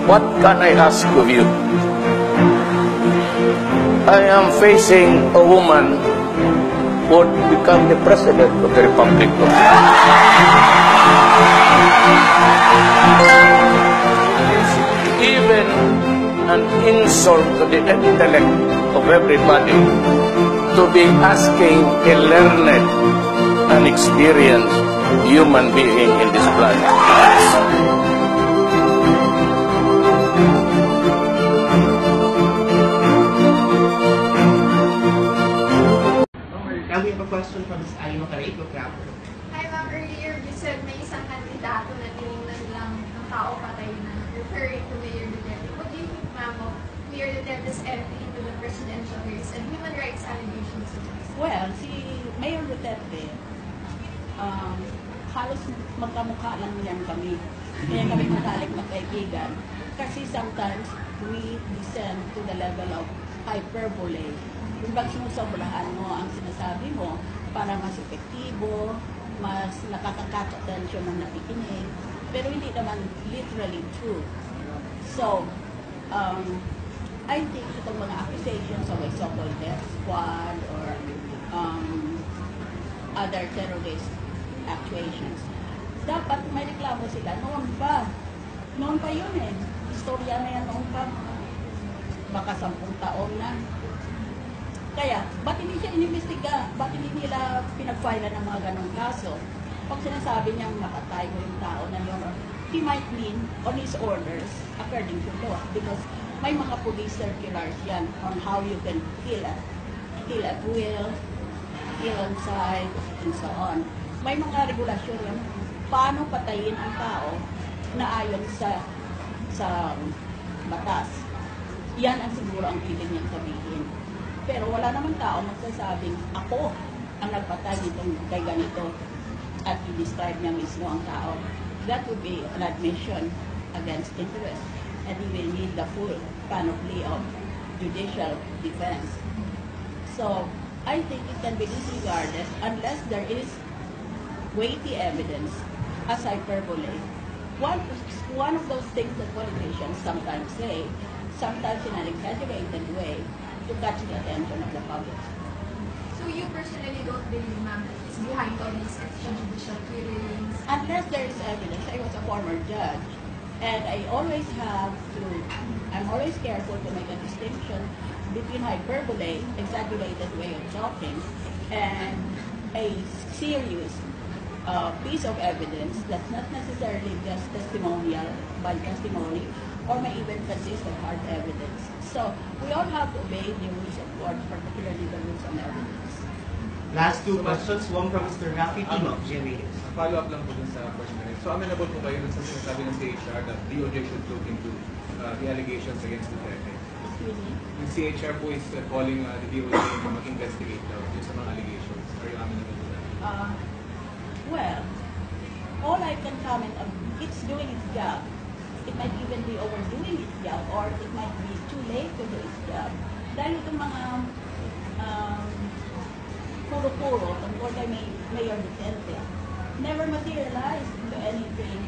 What can I ask of you? I am facing a woman who would become the president of the Republic of the Even an insult to the intellect of everybody to be asking a learned and experienced human being in this planet. Now we have a question from Ms. Ayo Carrego. Hi ma'am, earlier you said may isang kandidato na tinignan lang ng tao patay na, referring to Mayor Duterte. What do you think ma'am of Mayor Duterte's entry into the presidential race and human rights allegations? Well, si Mayor Duterte, halos magkamukha lang yan kami. Kaya kami matalik magkaibigan. Kasi sometimes we descend to the level of hyperbole. Kung bang sinusobrahan mo ang sinasabi mo para mas epektibo, mas nakakakatensyon ng nakikinig, pero hindi naman literally true. So, I think itong mga accusations of a so-called death squad or other terrorist actuations, dapat may reklamo sila noon pa. Noon pa yun eh. Istorya na yan noon pa. Baka 10 taon na. Kaya, ba't hindi siya inimbestiga? Ba't hindi nila pinag-file ng mga ganong kaso? Pag sinasabi niyang nakatay mo yung tao na yun, he might mean on his orders according to law. Because may mga police circulars yan on how you can kill at will, kill on sight, and so on. May mga regulasyon yan. Paano patayin ang tao na ayon sa batas? Yan ang siguro ang piling niyang sabihin. Pero wala naman tao magsasabing, ako ang nagpatay nitong kay ganito at i-describe niya mismo ang tao. That would be an admission against interest. And he will need the full panoply of judicial defense. So, I think it can be disregarded unless there is weighty evidence as hyperbole. One of those things that politicians sometimes say, sometimes in an exaggerated way, to catch the attention of the public. So you personally don't believe ma'am that he's behind all these extrajudicial killings? Unless there is evidence. I was a former judge, and I'm always careful to make a distinction between hyperbole, exaggerated way of talking, and a serious piece of evidence that's not necessarily just testimonial, but testimony, or may even consist of hard evidence. So, we all have to obey the rules of court, particularly the rules on evidence. Last two questions, one from Mr. Rafi Tino. Follow-up lang po dun sa first minute. So, amenable po kayo dun sa sinasabi ng CHR that DOJ should look into the allegations against Duterte? Excuse me? Yung CHR po is calling the DOJ to mag-investigate daw dun sa mga allegations. Are you amenable to that? Well, all I can comment on, it's doing its job. It might even be overdoing its job, or it might be too late to do its job. Dahil itong mga puro-puro tungkol kay Mayor Duterte never materialized into anything,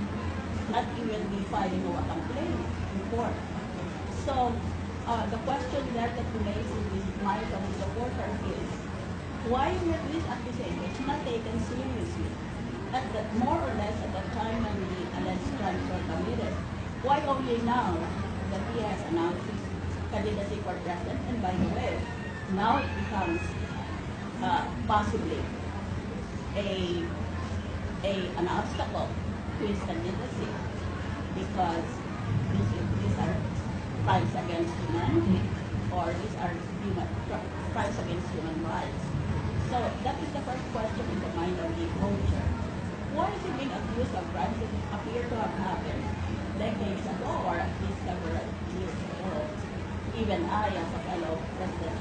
not even be filing of a complaint in court. So, the question that remains in this mind of the supporter is, why were these accusations not taken seriously? At that, more or less at the time when the alleged crimes were committed, why only now that he has announced his candidacy for president? And by the way, now it becomes possibly an obstacle to his candidacy because these are crimes against humanity, or these are crimes against human rights. So that is the first question in the mind of the voter. Why is he being accused of crimes that appear to have happened decades ago, or at least several years ago? Even I, as a fellow president